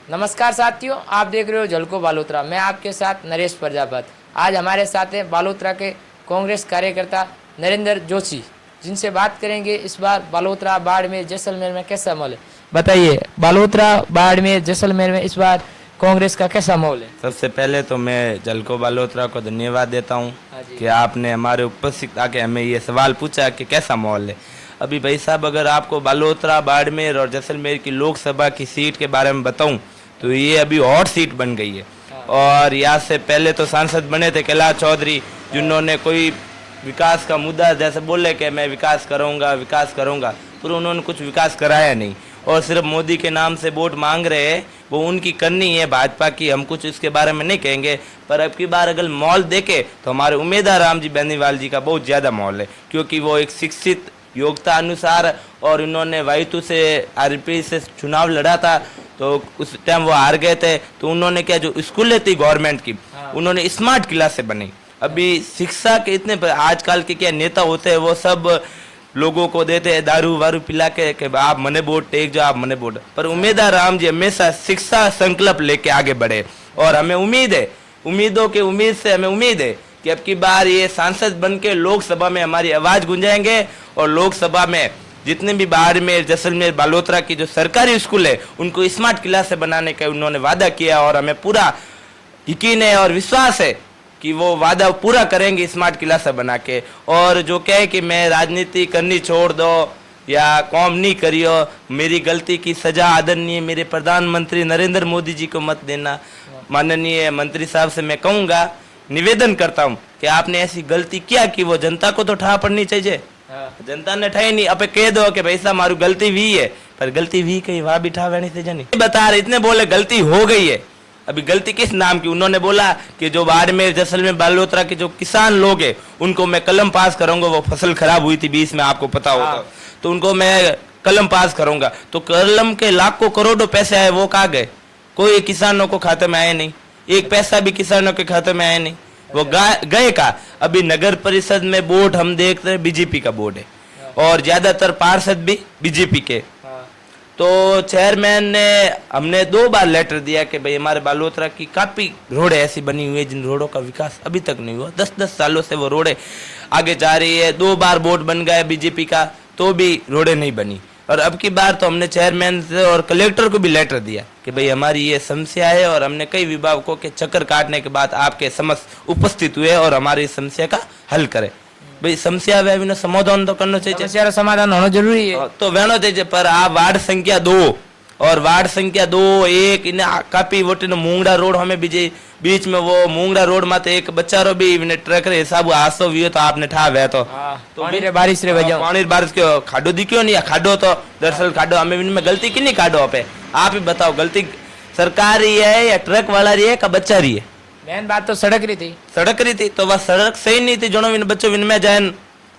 नमस्कार साथियों, आप देख रहे हो झलको बालोतरा। मैं आपके साथ नरेश प्रजापत। आज हमारे साथ हैं बालोतरा के कांग्रेस कार्यकर्ता नरेंद्र जोशी, जिनसे बात करेंगे इस बार बालोतरा बाड़मेर जैसलमेर में कैसा माहौल है। बताइए, बालोतरा बाड़मेर जैसलमेर में इस बार कांग्रेस का कैसा माहौल है। सबसे पहले तो मैं झलको बालोतरा को धन्यवाद देता हूँ कि आपने हमारे उपस्थित आके हमें ये सवाल पूछा कि कैसा माहौल है। अभी भाई साहब, अगर आपको बालोतरा बाड़मेर और जैसलमेर की लोकसभा की सीट के बारे में बताऊं तो ये अभी हॉट सीट बन गई है। और यहाँ से पहले तो सांसद बने थे कैलाश चौधरी, जिन्होंने कोई विकास का मुद्दा जैसे बोले कि मैं विकास करूँगा, पर उन्होंने कुछ विकास कराया नहीं और सिर्फ मोदी के नाम से वोट मांग रहे हैं। वो उनकी करनी है भाजपा की, हम कुछ इसके बारे में नहीं कहेंगे। पर अब की बार अगर माहौल देखे तो हमारे उम्मीदवार राम जी बेनीवाल जी का बहुत ज़्यादा माहौल है, क्योंकि वो एक शिक्षित योग्यता अनुसार, और इन्होंने वायतु से आरपी से चुनाव लड़ा था तो उस टाइम वो हार गए थे। तो उन्होंने क्या, जो स्कूलें थी गवर्नमेंट की, उन्होंने स्मार्ट क्लासें बनाई। अभी शिक्षा के इतने आजकल के क्या नेता होते हैं, वो सब लोगों को देते हैं दारू वारू पिला के आप मने वोट टेक जाओ, आप मने वोट। पर उम्मीदवार राम जी हमेशा शिक्षा संकल्प लेके आगे बढ़े और हमें उम्मीद है, उम्मीदों के उम्मीद से हमें उम्मीद है कि अब की बार ये सांसद बन के लोकसभा में हमारी आवाज़ गूंजाएंगे और लोकसभा में जितने भी बाड़मेर जैसलमेर बालोतरा की जो सरकारी स्कूल है उनको स्मार्ट क्लास से बनाने का उन्होंने वादा किया और हमें पूरा यकीन है और विश्वास है कि वो वादा पूरा करेंगे स्मार्ट क्लास बना के। और जो कहे कि मैं राजनीति करनी छोड़ दो या कॉम नहीं करियो, मेरी गलती की सजा आदरणीय मेरे प्रधानमंत्री नरेंद्र मोदी जी को मत देना। माननीय मंत्री साहब से मैं कहूँगा, निवेदन करता हूँ कि आपने ऐसी गलती क्या की, वो जनता को तो ठा पड़नी चाहिए। जनता ने ठाई नहीं, अब कह दो कि भाई साहब मारू गलती हुई है, पर गलती हुई कहीं वहां भी ठा नहीं थे नहीं बता रहे, इतने बोले गलती हो गई है। अभी गलती किस नाम की, उन्होंने बोला कि जो बाड़मेर जैसलमेर बालोतरा के जो किसान लोग हैं उनको मैं कलम पास करूंगा। वो फसल खराब हुई थी 20 में, आपको पता होगा, तो उनको मैं कलम पास करूंगा। तो कलम के लाखों करोड़ों पैसे आए, वो कहाँ गए? कोई किसानों को खाते में आए नहीं, एक पैसा भी किसानों के खाते में आए नहीं, वो गए का। अभी नगर परिषद में वोट हम देखते हैं बीजेपी का बोर्ड है और ज्यादातर पार्षद भी बीजेपी के। तो चेयरमैन ने हमने 2 बार लेटर दिया कि भाई हमारे बालोतरा की काफी रोडें ऐसी बनी हुई है जिन रोडों का विकास अभी तक नहीं हुआ। 10-10 सालों से वो रोडें आगे जा रही है। 2 बार बोर्ड बन गया बीजेपी का तो भी रोडें नहीं बनी। और अब की बार तो हमने चेयरमैन से और कलेक्टर को भी लेटर दिया कि भाई हमारी ये समस्या है और हमने कई विभागों के चक्कर काटने के बाद आपके समक्ष उपस्थित हुए और हमारी समस्या का हल करे। भाई समस्या वे समाधान तो करना चाहिए, समस्या समाधान होना जरूरी है तो वेनो चाहिए। पर आप वार्ड संख्या 2 और वार्ड संख्या 2-1 इन्हें काफी वोट मूंगड़ा रोड हमें बीच में वो मूंगड़ा रोड में एक बच्चा रो भी ट्रक रे हिसाब हादसो हुई तो आपने ठा वे तो बारिश रे वजह पानी बारिश क्यों खाडो दिखियो नहीं, खाडो तो दरअसल खाडो हमें इनमें गलती की नहीं खाडो पे आप ही बताओ, गलती सरकार रही है या ट्रक वाला रही है का बच्चा रही है? मेन बात तो सड़क रही थी तो वह सड़क सही नहीं थी। जोनो विन बच्चों विन में जाए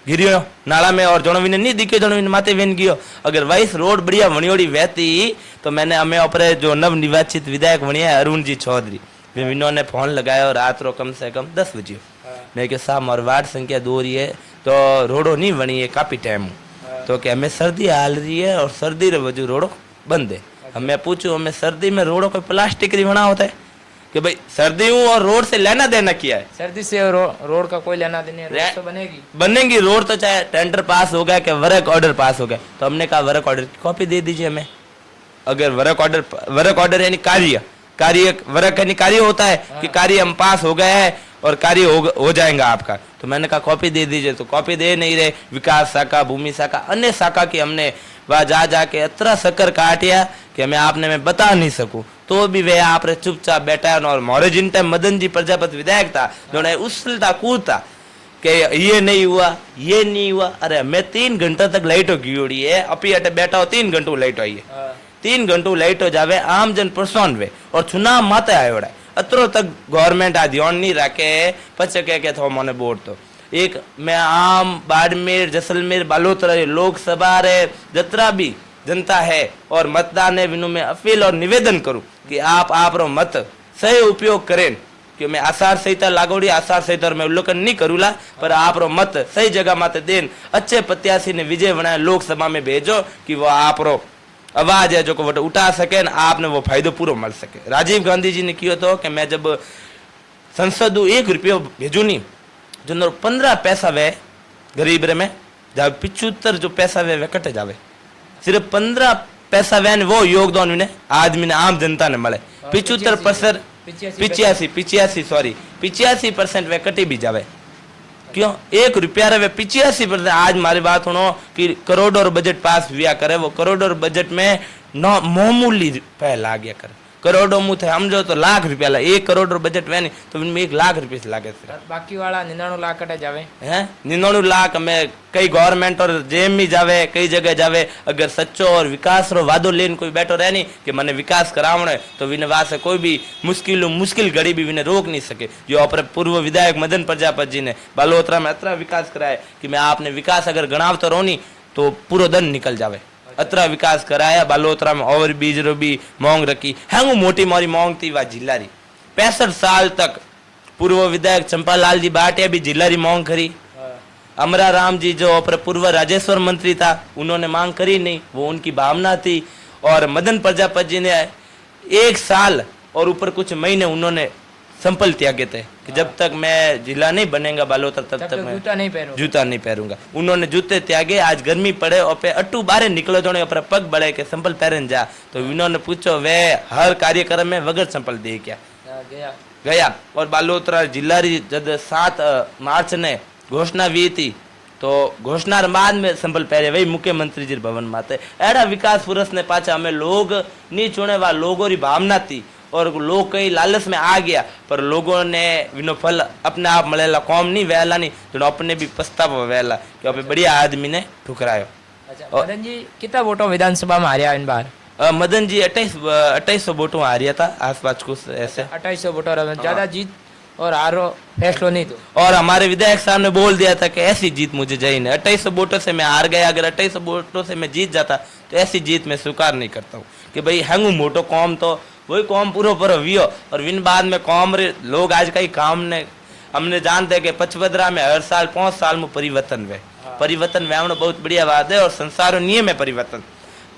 गिरियो नाला में और जोनो विन नहीं दिखियो, जोनो विन माथे विन गियो। अगर वही रोड बढ़िया वणियोड़ी वहती तो मैंने हमें ऊपर जो नव निर्वाचित विधायक वणिया है अरुण जी चौधरी, इन्होंने फोन लगाया और रात रो कम से कम 10 बजे मैं क्या साहब और वार्ड संख्या 2 रही है तो रोडो नहीं बनी है काफी टाइम, तो कि हमें सर्दी हाल रही है और सर्दी रे वजह रोडो बंद है। हमें पूछू हमें सर्दी में रोडो कोई प्लास्टिक ही बना होता है कि भाई सर्दी हूँ और रोड से लेना देना किया है? सर्दी से रोड का कोई लेना देना है? तो बनेगी रोड तो चाहे टेंडर पास हो गया कि वर्क ऑर्डर पास हो गया। तो हमने कहा वर्क ऑर्डर की कॉपी दे दीजिए हमें। अगर वर्क ऑर्डर यानी कार्य वर्क यानी कार्य होता है कि कार्य हम पास हो गया है और कार्य हो जाएगा आपका, तो मैंने कहा कॉपी दे दीजिए। तो कॉपी दे नहीं रहे, विकास शाखा भूमि शाखा अन्य शाखा की हमने वह जाके इतना शक्कर काटिया कि मैं आपने मैं बता नहीं सकूं। तो भी वे आप चुपचाप बैठा है। और मोरे जिन टाइम मदन जी प्रजापति विधायक था जो उछलता कूदता कि ये नहीं हुआ। अरे मैं 3 घंटा तक लाइटो गियोड़ी है, अपी अटे बैठा हो 3 घंटों लाइट आई है, 3 घंटों लाइट हो जावे आम जन परेशान वे और चुनाव माते आयो अतरो तक गवर्नमेंट आ ध्यान नहीं रखे पचे के थो मने बोर्ड तो एक मैं आम बाड़मेर जैसलमेर बालोतरा लोकसभा रे जतरा भी जनता है और मतदान है विनु में अपील और निवेदन करूं कि आप रो मत सही उपयोग करें। कि मैं आचार संहिता लागोड़ी आचार संहिता में उल्लेखन नहीं करूला, पर आप रो मत सही जगह माते देन अच्छे प्रत्याशी ने विजय बनाए लोकसभा में भेजो कि वो आप रो आवाज है जो को वो उठा सके ने आपने वो फायदो पूरो मिल सके। राजीव गांधी जी ने कियो तो कि मैं जब संसद 1 रुपयो भेजू नहीं जो 15 पैसा वे गरीब रे में जब 75 जो पैसा वे कटे जावे, सिर्फ 15 पैसा वे वो योगदान ने आदमी ने आम जनता ने मिले। 75% 85% वे कटी भी जावे। क्यों 1 रुपया रे 85%। आज मारी बात सुनो कि करोड़ों बजट पास हुआ करे, वो करोड़ों बजट में मामूली रुपया ला गया करे। करोड़ों मुँह थे समझो तो लाख रुपया ला, 1 करोड़ बजट वे नहीं तो इनमें 1 लाख रुपये से लागे। बाकी वाला 99 लाख कटे जावे हैं 99 लाख में कई गवर्नमेंट और जेम में जावे, कई जगह जावे। अगर सच्चो और विकास रो वादो लेन कोई बैठो रहे नहीं कि मैंने विकास करावना है तो विने वास्ते कोई भी मुश्किल घड़ी भी विने रोक नहीं सके। जो अपने पूर्व विधायक मदन प्रजापति जी ने बालोतरा में अतरा विकास कराया कि मैं आपने विकास अगर गणावतो रहो नहीं तो पूरा दिन निकल जावे। अतरा विकास कराया बालोतरा में ओवर बीज रो भी मांग रखी है। मोटी मारी मांग थी वह जिल्लारी 65 साल तक पूर्व विधायक चंपालाल जी भाटिया भी जिल्लारी मांग करी। अमरा राम जी जो अपने पूर्व राजेश्वर मंत्री था उन्होंने मांग करी नहीं, वो उनकी भावना थी। और मदन प्रजापति जी ने 1 साल और ऊपर कुछ महीने उन्होंने संपल त्यागे थे कि जब तक मैं जिला नहीं बनेगा बालोतर तब तक मैं जूता नहीं पहनूंगा। उन्होंने जूते त्यागे। आज गर्मी पड़े और पे अट्टू बारे निकलो जोने अपना पग बढ़े के संपल पहन जा तो उन्होंने पूछो वे हर कार्यक्रम में वगर संपल दे क्या गया। और बालोतरा जिला जब 7 मार्च ने घोषणा हुई थी तो घोषणा बाद में संपल पहरे वही मुख्यमंत्री जी भवन माते एड़ा विकास पुरुष ने पाचा हमें लोग नहीं चुने वा लोगों की भावना थी और लोग कई लालच में आ गया पर लोगों ने विनो फल अपने आप मिलेला कौम नहीं वहला नहीं जो अपने भी पछतावा वहला कि अपने बढ़िया आदमी ने ठुकरायो। अच्छा मदन जी कितना वोटों विधानसभा में हारिया इन बार? मदन जी 2800 वोटों हारिया था आसपास कुछ ऐसे 2800 वोटों ज्यादा जीत और हारो फैसलो नहीं तो। और हमारे विधायक साहब ने बोल दिया था कि ऐसी जीत मुझे चाहिए नहीं। 2800 वोटों से मैं हार गया, अगर 2800 वोटों से मैं जीत जाता तो ऐसी जीत मैं स्वीकार नहीं करता हूँ कि भाई हैंगू मोटो कौम तो वही कौम पूरा पर वियो और विन बाद में कौम रे लोग आज कई काम ने हमने जानते हैं कि पचपदरा में हर साल 5 साल में परिवर्तन वे परिवर्तन वे बहुत बढ़िया बात है और संसार नियम है परिवर्तन।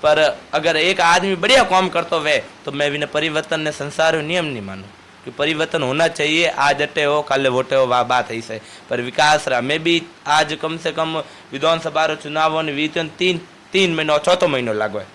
पर अगर एक आदमी बढ़िया काम करता वे तो मैं विन परिवर्तन ने संसार नियम नहीं मानू कि परिवर्तन होना चाहिए। आज अटे हो कल वोटे हो वाह बात है सही पर विकास रहा। मैं भी आज कम से कम विधानसभा चुनाव ने 3 महीनों 4 महीनों लागो है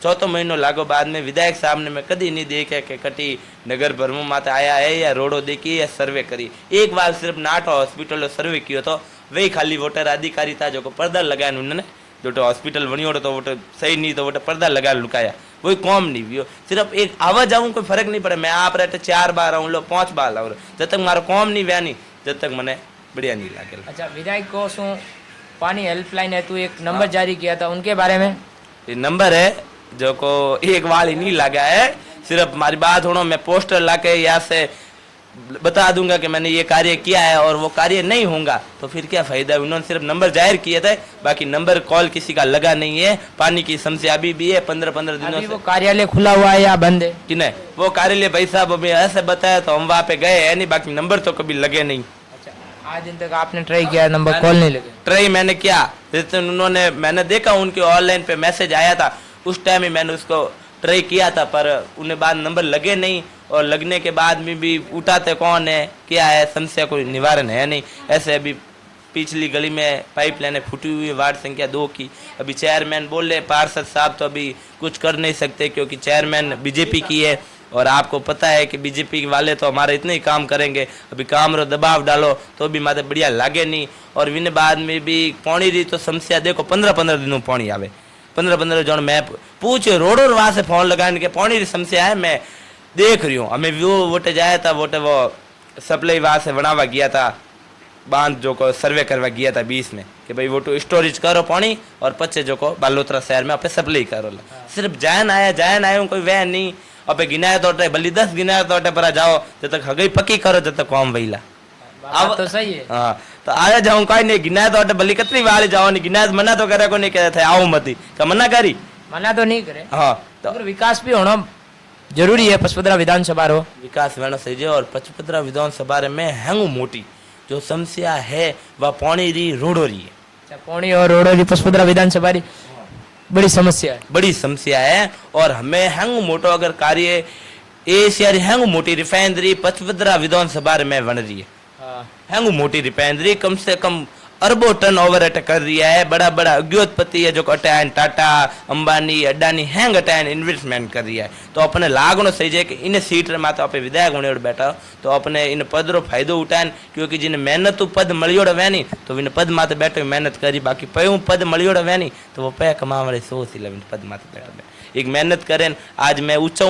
4 महीनों लागो बाद में विधायक साहब ने मैं कभी नहीं देखे कि कटी नगर भर में माता आया है या रोडो देखी या सर्वे करी। एक बार सिर्फ नाटो हॉस्पिटल सर्वे किया तो वही खाली वोटर अधिकारी था जो को पर्दा लगाया उन्होंने जो तो हॉस्पिटल बनियो तो वोटर सही नहीं तो वोटर पर्दा लगा लुकाया वही कौम नहीं भी सिर्फ एक आवा जाऊँ कोई फर्क नहीं पड़े। मैं आप रहते 4 बार आऊँ लो 5 बार आऊँ जब तक मारो कौम नहीं व्या नहीं जब तक मैंने बढ़िया नहीं लगे। अच्छा विधायक को शू पानी हेल्पलाइन है तू एक नंबर जारी किया था उनके बारे में? ये नंबर है जो को एक वाल ही नहीं लगा है। सिर्फ हमारी बात होना मैं पोस्टर लाके यहाँ से बता दूंगा कि मैंने ये कार्य किया है और वो कार्य नहीं होगा तो फिर क्या फायदा है। उन्होंने सिर्फ नंबर जाहिर किए थे बाकी नंबर कॉल किसी का लगा नहीं है। पानी की समस्या अभी भी है 15-15 दिनों से। वो कार्यालय खुला हुआ है या बंद है कि नहीं? वो कार्यालय भाई साहब अभी ऐसे बताया तो हम वहाँ पे गए है नहीं बाकी नंबर तो कभी लगे नहीं। आज दिन तक आपने ट्राई किया नंबर कॉल नहीं लगे? ट्राई मैंने किया उन्होंने मैंने देखा उनके ऑनलाइन पे मैसेज आया था उस टाइम ही मैंने उसको ट्राई किया था पर उन्हें बाद नंबर लगे नहीं और लगने के बाद में भी उठाते कौन है क्या है समस्या कोई निवारण है नहीं। ऐसे अभी पिछली गली में पाइप लाइनें फूटी हुई है वार्ड संख्या 2 की। अभी चेयरमैन बोले पार्षद साहब तो अभी कुछ कर नहीं सकते क्योंकि चेयरमैन बीजेपी की है और आपको पता है कि बीजेपी वाले तो हमारे इतने ही काम करेंगे। अभी काम रो दबाव डालो तो भी माते बढ़िया लागे नहीं। और विन बाद में भी पानी री तो समस्या देखो 15-15 दिनों पानी आवे 15-15 जन मैं पूछे रोडो वहाँ से फोन लगाने के पानी की समस्या है मैं देख रही हूँ। हमें वो वोटे जाया था वोटे वो सप्लाई वहाँ से बनावा गया था बांध जो को सर्वे करवा गया था 20 में कि भाई वो तो स्टोरेज करो पानी और पच्चे जो को बालोतरा शहर में अपने सप्लाई करो। सिर्फ जान आया कोई वह नहीं अपे गिनाया तोटे भली 10 गिनाया तोटे पर जाओ जब तक हगई पक्की करो जब तक कौम वहीला अब तो सही है। हाँ तो आया जाऊँ कोई नहीं गिनाया तोटे भली कितनी वाली जाओ नहीं गिनाया मना तो करे को नहीं कहते थे आओ मती का मना करी मना तो नहीं करे। हाँ तो विकास भी होना जरूरी है। पचपदरा विधानसभा रो विकास होना सही और पचपदरा विधानसभा में हैंगू मोटी जो समस्या है वह पानी री रोडो री है। पानी और रोडो री पचपदरा विधानसभा री बड़ी समस्या है। बड़ी समस्या है। और हमें हेंग मोटो अगर कार्य ए शहर हेंग मोटी रिफाइनरी 55 विधानसभा में बन रही है। हाँ। हेंग मोटी रिफाइनरी कम से कम अरबों टन ओवर अटैक कर रही है। बड़ा बड़ा उद्योगपति है जो अटायन टाटा अंबानी अडानी हैंग अटायन इन्वेस्टमेंट कर रही है। तो अपने लागनो सही है कि इन सीट रे माता पे विधायक होने बैठा तो अपने इन पद रो फायदो उठान, क्योंकि जिन मेहनत पद मलियोड़ वैनी तो इन पद माते बैठे मेहनत करी, बाकी पयों पद मलियोड़ वैनी तो वो पे कमा वाले सोच ही पद माते बैठे एक मेहनत करें। आज मैं ऊंचा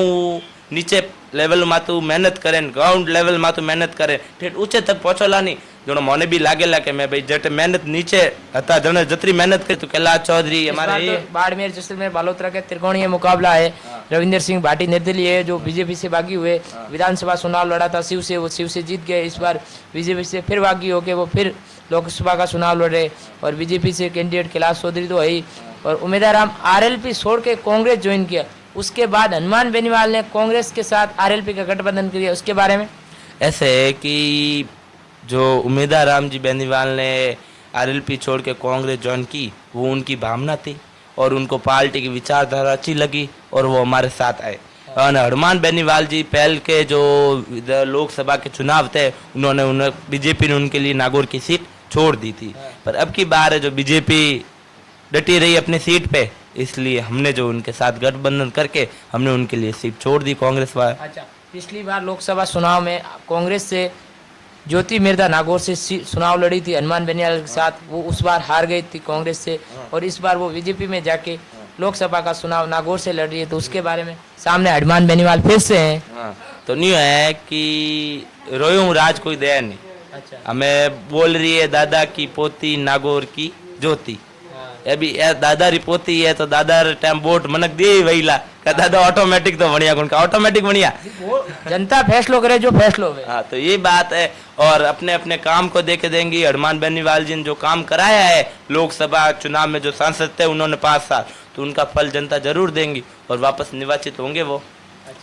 नीचे लेवल मातु मेहनत करें, ग्राउंड लेवल मातु मेहनत करें, ठेठ ऊंचे तक पहुंचोला नहीं। जो मने भी लागेला कि मैं भाई जट मेहनत नीचे हता जने जतरी मेहनत करी तो कैलाश चौधरी हमारे तो बाड़मेर जैसलमेर बालोतरा के त्रिकोणीय मुकाबला है। रविंदर सिंह भाटी निर्दलीय है जो बीजेपी से बागी हुए, विधानसभा चुनाव लड़ा था शिव से, वो शिव से जीत गए। इस बार बीजेपी से फिर बागी होके वो फिर लोकसभा का चुनाव लड़े और बीजेपी से कैंडिडेट कैलाश चौधरी तो है ही। और उम्मीदवार हम आरएलपी छोड़ के कांग्रेस ज्वाइन किया, उसके बाद हनुमान बेनीवाल ने कांग्रेस के साथ आरएलपी का गठबंधन किया, उसके बारे में ऐसे है कि जो उम्मीदवार राम जी बेनीवाल ने आरएलपी छोड़ के कांग्रेस ज्वाइन की वो उनकी भावना थी और उनको पार्टी की विचारधारा अच्छी लगी और वो हमारे साथ आए। और हनुमान बेनीवाल जी पहल के जो लोकसभा के चुनाव थे उन्होंने बीजेपी ने उनके लिए नागौर की सीट छोड़ दी थी, पर अब की बार है जो बीजेपी डटी रही अपनी सीट पे, इसलिए हमने जो उनके साथ गठबंधन करके हमने उनके लिए सीट छोड़ दी कांग्रेस वाले। अच्छा, पिछली बार लोकसभा चुनाव में कांग्रेस से ज्योति मिर्धा नागौर से चुनाव लड़ी थी हनुमान बेनीवाल के साथ, वो उस बार हार गई थी कांग्रेस से और इस बार वो बीजेपी में जाके लोकसभा का चुनाव नागौर से लड़ रही है, तो उसके बारे में सामने हनुमान बेनीवाल फिर से हैं। तो नहीं है कि रोयूं राज कोई दया नहीं। अच्छा, हमें बोल रही है दादा की पोती नागौर की ज्योति। अभी दादा री पोती है तो दादा टाइम वोट मनक दे वही ला का दादा ऑटोमेटिक तो बढ़िया कौन का ऑटोमेटिक बढ़िया जनता फैसलो करे जो फैसलो हो। हाँ, तो ये बात है। और अपने अपने काम को देके देंगी। हनुमान बेनीवाल जी ने जो काम कराया है लोकसभा चुनाव में, जो सांसद थे उन्होंने 5 साल, तो उनका फल जनता जरूर देंगी और वापस निर्वाचित होंगे वो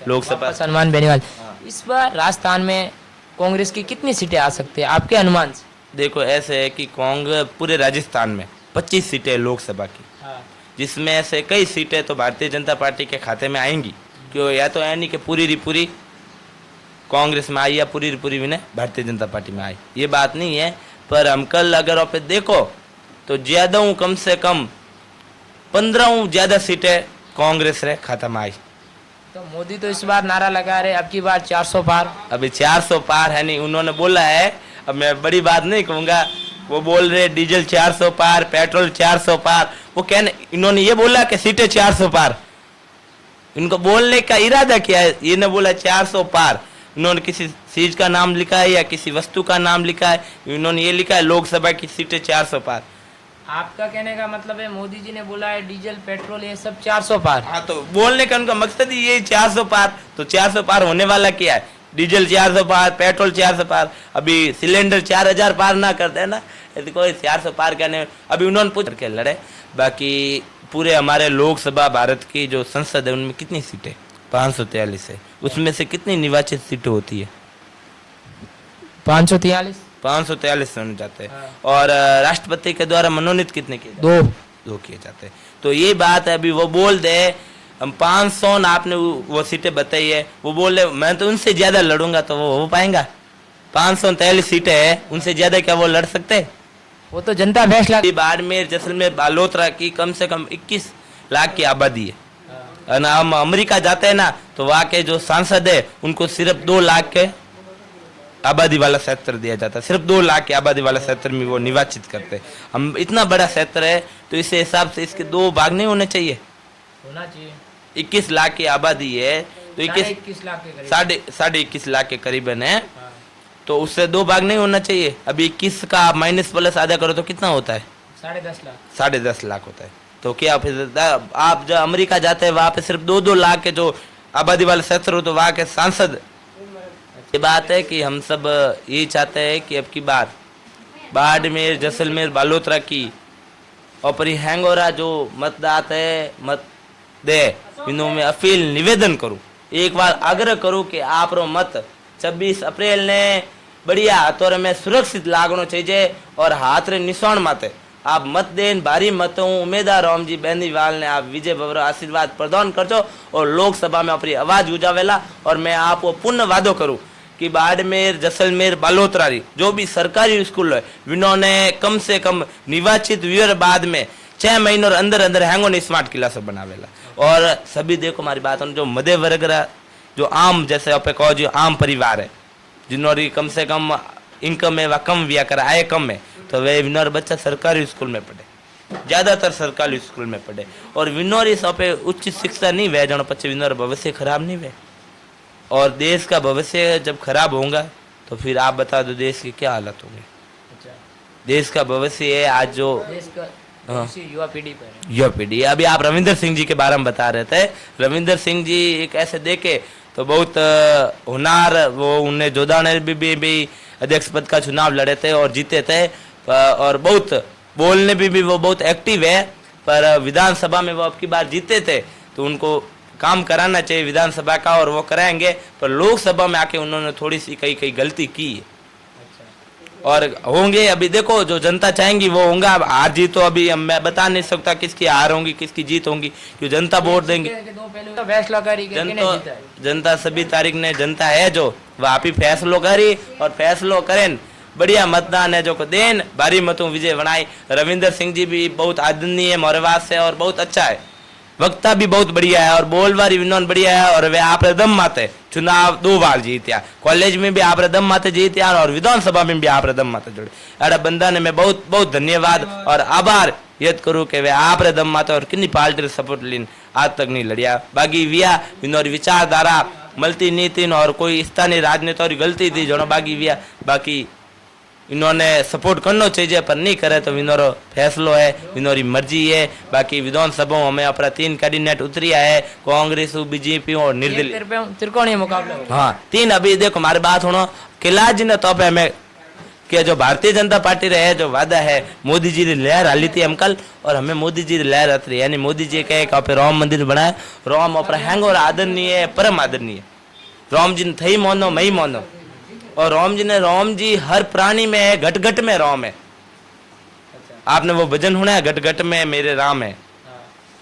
लोकसभा। हनुमान बेनीवाल इस बार राजस्थान में कांग्रेस की कितनी सीटें आ सकती है आपके अनुमान से? देखो ऐसे है कि कांग्रेस पूरे राजस्थान में 25 सीटें लोकसभा की, जिसमें से कई सीटें तो भारतीय जनता पार्टी के खाते में आएंगी, क्यों या तो है नहीं कि पूरी कांग्रेस में आई या पूरी विनय भारतीय जनता पार्टी में आई, ये बात नहीं है। पर हम कल अगर आप देखो तो ज्यादा कम से कम 15 ज्यादा सीटें कांग्रेस रे खाता में आई। तो मोदी तो इस बार नारा लगा रहे अब की बार 400 पार। अभी 400 पार है नहीं, उन्होंने बोला है, अब मैं बड़ी बात नहीं कहूँगा, वो बोल रहे डीजल 400 पार, पेट्रोल 400 पार, वो कहने इन्होंने ये बोला कि सीटें 400 पार, इनको बोलने का इरादा क्या है? ये ने बोला 400 पार, इन्होंने किसी चीज का नाम लिखा है या किसी वस्तु का नाम लिखा है? इन्होंने ये लिखा है लोकसभा की सीटें 400 पार। आपका कहने का मतलब है मोदी जी ने बोला है डीजल पेट्रोल ये सब 400 पार। हाँ, तो बोलने का उनका मकसद ही ये 400 पार, तो 400 पार होने वाला क्या है? डीजल 400 पार, पेट्रोल 400 पार, अभी सिलेंडर 4000 पार ना करते है ना, कोई 400 पार करने अभी उन्होंने पूछ के लड़े। बाकी पूरे हमारे लोकसभा भारत की जो संसद है उनमें कितनी सीटें? 543 है, उसमें से कितनी निर्वाचित सीटें होती है? 543 होने जाते हैं। और राष्ट्रपति के द्वारा मनोनीत कितने किए? 2 किए जाते हैं। तो ये बात है, अभी वो बोल दे हम 500 आपने वो सीटें बताई है, वो बोल रहे मैं तो उनसे ज्यादा लड़ूंगा, तो वो हो पाएगा? 543 सीटें है, उनसे ज्यादा क्या वो लड़ सकते? वो तो जनता फैसला। बाड़मेर जैसलमेर बालोतरा की कम से कम 21 लाख की आबादी है। और हम अमेरिका जाते हैं ना, तो वहाँ के जो सांसद है उनको सिर्फ 2 लाख के आबादी वाला क्षेत्र दिया जाता है, सिर्फ 2 लाख की आबादी वाला क्षेत्र में वो निर्वाचित करते हैं। हम इतना बड़ा क्षेत्र है तो इस हिसाब से इसके 2 भाग नहीं होने चाहिए? होना चाहिए। 21 लाख की आबादी है तो 21 लाख के करीब, साढ़े 21 लाख के करीबन है, तो उससे 2 भाग नहीं होना चाहिए। अभी 21 का माइनस प्लस आधा करो तो कितना होता है? 10.5 लाख। 10.5 लाख होता है। तो क्या फिर आप जब अमेरिका जाते हैं वहां पे सिर्फ 2-2 लाख के जो आबादी वाले क्षेत्र हो, तो वहां के सांसद, ये बात है कि हम सब ये चाहते हैं कि अब की बार बाड़मेर जैसलमेर बालोतरा की और हैंगोरा जो मतदाता है मत दे, इन्हों में अपील निवेदन करूं, एक बार आग्रह करूं कि आप रो मत 26 अप्रैल ने बढ़िया हाथों में सुरक्षित लागनो चाहिए और हाथ रे निशान माते आप मत दें भारी मतों उम्मीदवार रामजी बेनीवाल ने आप विजय भवरो आशीर्वाद प्रदान करजो और लोकसभा में अपनी आवाज गुजावेला। और मैं आपको पूर्ण वादो करूं कि बाड़मेर जैसलमेर बालोतरा जो भी सरकारी स्कूल है इन्होंने कम से कम निर्वाचित हुए बाद में 6 महीनों अंदर अंदर हैंगो स्मार्ट क्लास बनावेला। और सभी देखो हमारी बात जो मध्य वर्ग जो आम जैसे आप कहो जो आम परिवार है जिन्होंने कम से कम इनकम है व कम व्या कर आय कम है तो वे विनोर बच्चा सरकारी स्कूल में पढ़े, ज्यादातर सरकारी स्कूल में पढ़े। और विनोर इस पे उच्च शिक्षा नहीं वे जनो पचे विनोर भविष्य खराब नहीं वे। और देश का भविष्य जब खराब होगा तो फिर आप बता दो देश की क्या हालत होगी। देश का भविष्य है आज जो युवा पीढ़ी पर युवा पीढ़ी। अभी आप रविंदर सिंह जी के बारे में बता रहे थे। रविंदर सिंह जी एक ऐसे देखे तो बहुत हुनार, वो उन्हें जोधाने भी अध्यक्ष पद का चुनाव लड़े थे और जीते थे। और बहुत बोलने भी वो बहुत एक्टिव है। पर विधानसभा में वो अब की बार जीते थे तो उनको काम कराना चाहिए विधानसभा का और वो कराएंगे। पर लोकसभा में आके उन्होंने थोड़ी सी कई गलती की है। और होंगे अभी देखो जो जनता चाहेंगी वो होगा। अब हार जीत तो अभी मैं बता नहीं सकता किसकी हार होंगी किसकी जीत होंगी क्योंकि जनता वोट देंगे। तो फैसला करी जनता सभी तारीख ने जनता है जो वह आप ही फैसलो करी और फैसलो करें बढ़िया मतदान है जो को देन भारी मतों विजय बनाई। रविंदर सिंह जी भी बहुत आदरणीय है मोरवास से और बहुत अच्छा है, वक्ता भी बहुत बढ़िया है और बोलबारी विनोद बढ़िया है। और वे आप दम माते चुनाव 2 बार जीत्या, कॉलेज में भी आप दम माते जीत्या और विधानसभा में भी आप दम माते जुड़े। अरे बंदा ने मैं बहुत बहुत धन्यवाद और आभार याद करूँ कि वे आप दम माते और किन्नी पार्टी सपोर्ट लीन आज तक नहीं लड़िया। बाकी विया विनोद विचारधारा मल्टी नीति और कोई स्थानीय राजनेता और गलती थी जो बागी विया बाकी इन्होंने सपोर्ट करना चाहिए पर नहीं करे तो विनोरो फैसलो है, विनोरी मर्जी है। बाकी विधानसभा हमें अपना 3 कैबिनेट उतरिया है, कांग्रेस बीजेपी और निर्दलीय त्रिकोणीय मुकाबला। हाँ 3 अभी देखो हमारी बात सुनो किला जी ने तो पे हमें कि जो भारतीय जनता पार्टी रहे जो वादा है मोदी जी ने लहर हाली थी हम कल और हमें मोदी जी ने लहर हथ रही यानी मोदी जी कहे कि आप राम मंदिर बनाए। राम अपना हैंग और आदरणीय है परम आदरणीय राम जी ने थई मानो मई मानो। और राम जी ने राम जी हर प्राणी में है, घट घट में राम है। आपने वो भजन सुना है घट घट में मेरे राम है,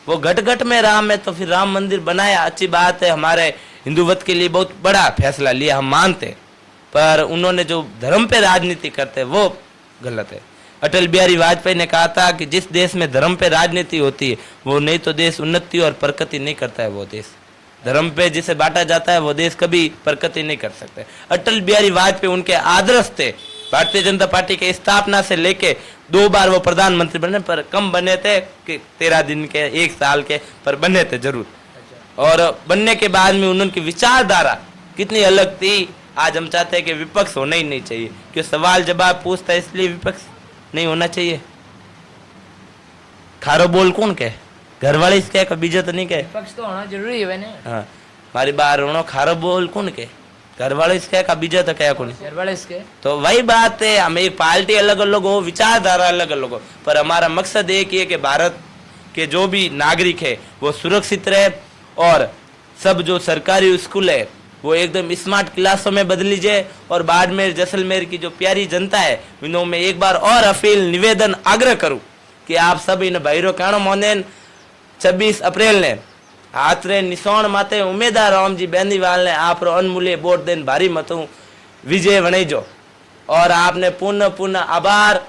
वो घट घट में राम है। तो फिर राम मंदिर बनाया अच्छी बात है, हमारे हिंदुवत के लिए बहुत बड़ा फैसला लिया हम मानते। पर उन्होंने जो धर्म पे राजनीति करते वो गलत है। अटल बिहारी वाजपेयी ने कहा था कि जिस देश में धर्म पे राजनीति होती है वो नहीं तो देश उन्नति और प्रगति नहीं करता है। वो देश धर्म पे जिसे बांटा जाता है वो देश कभी प्रगति नहीं कर सकते। अटल बिहारी वाजपेयी उनके आदर्श थे। भारतीय जनता पार्टी के स्थापना से लेके 2 बार वो प्रधानमंत्री बने पर कम बने थे कि 13 दिन के 1 साल के पर बने थे जरूर। और बनने के बाद में उनकी विचारधारा कितनी अलग थी। आज हम चाहते हैं कि विपक्ष होना ही नहीं चाहिए क्यों सवाल जवाब पूछता है इसलिए विपक्ष नहीं होना चाहिए। खारो बोल कौन कहे घर वाले इसके कभी तो नहीं कहे विपक्ष तो होना जरूरी है ना। हाँ हमारी बार रोनो खारो बोल कौन के घर वाले इसके कभी तो क्या कौन घर वाले इसके तो वही बात है। हमें एक पार्टी अलग अलग हो विचारधारा अलग अलग हो पर हमारा मकसद एक ही है कि भारत के जो भी नागरिक है वो सुरक्षित रहे और सब जो सरकारी स्कूल है वो एकदम स्मार्ट क्लासों में बदल लीजिए। और बाड़मेर जैसलमेर की जो प्यारी जनता है इन्हों में एक बार और अपील निवेदन आग्रह करूं कि आप सब इन भाईरो कहना मोनेन 26 अप्रैल ने हाथ रे निशान माते उम्मीदवार रामजी बेनीवाल ने आप अनमूल्य वोट देन भारी मतों विजय वनेजो। और आपने पुनः आभार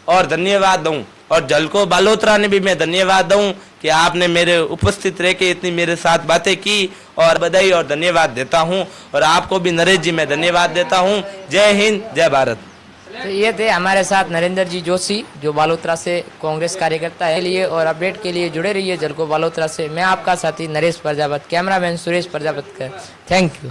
और धन्यवाद दूं। और जलको बालोत्रा ने भी मैं धन्यवाद दूं कि आपने मेरे उपस्थित रह के इतनी मेरे साथ बातें की और बधाई और धन्यवाद देता हूं। और आपको भी नरेश जी मैं धन्यवाद देता हूं। जय हिंद जय भारत। तो ये थे हमारे साथ नरेंद्र जी जोशी जो बालोतरा से कांग्रेस कार्यकर्ता है लिए और अपडेट के लिए जुड़े रहिए जलको बालोतरा से। मैं आपका साथी नरेश प्रजापत, कैमरामैन सुरेश प्रजापत का थैंक यू।